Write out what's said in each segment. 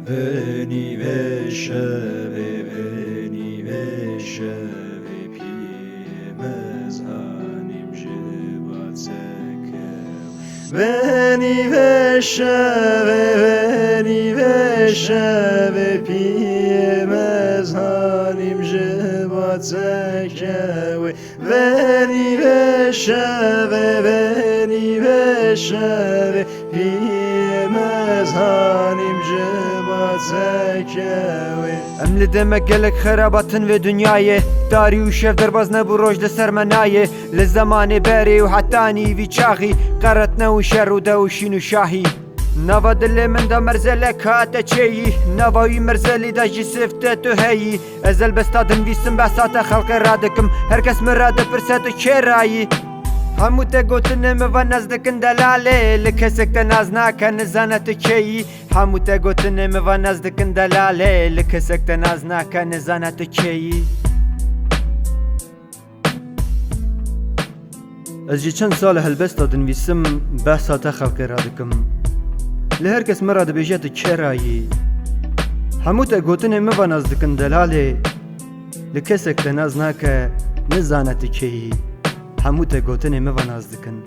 Veni ve şeve, veni ve şeve piyemez hanim jivatseke. Veni ve şeve, veni ve şeve piyemez hanim jivatseke. Veni ve şeve, veni ve şeve piyemez hanim jivatseke. ام li demek gelek xerabatın ve dünyayê darî û şev derbas nebû roj li ser me nayê li zemanê berê û heta nîvî çaxî qeretne û şer û de û şîn û şahî nava dilê min de merzelek hate çêyî nava wî merzelî de jî sifte tu heyî ez elbesta dinivîsim behsata xelkê radikim herkes min ra dipirse tu kê rayî hemû te gotinê me ve nez dikin delalê li kesek te naz nake nizane tu kê yî hemû te gotinê me ve nez dikin delalê li kesek te naz nake nizane tu kê yî Ez jî çend sal helbesta dinivîsim behsa te xelkê ra dikim li herkes me ra dibêje tu kê rayî hemû te gotinê me ve nez dikin delalê li kesek te naz nake nizane tu kê yî hemû te gotinê me ve naz dikin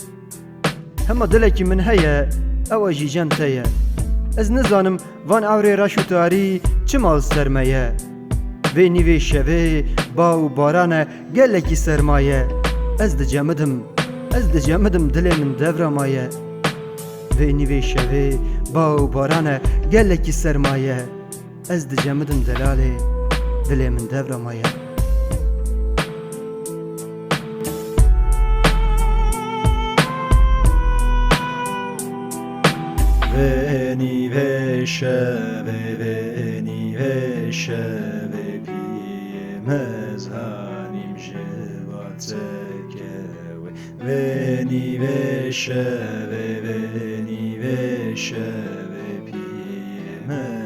hema dilekî min heye ew jî cem te ye ez nizanim van ewrê reş û tarî çi mal ser me ye vê nîvê şevê ba û barane gelekî sermaye ez dicemidim dilê min devra maye vê nîvê şevê ba û barane gelekî sermaye ez dicemidim delalê dilê min devra maye Veni ve şeve, veni ve şeve piyemez hanim jivatseke. Veni ve şeve, veni ve şeve piyemez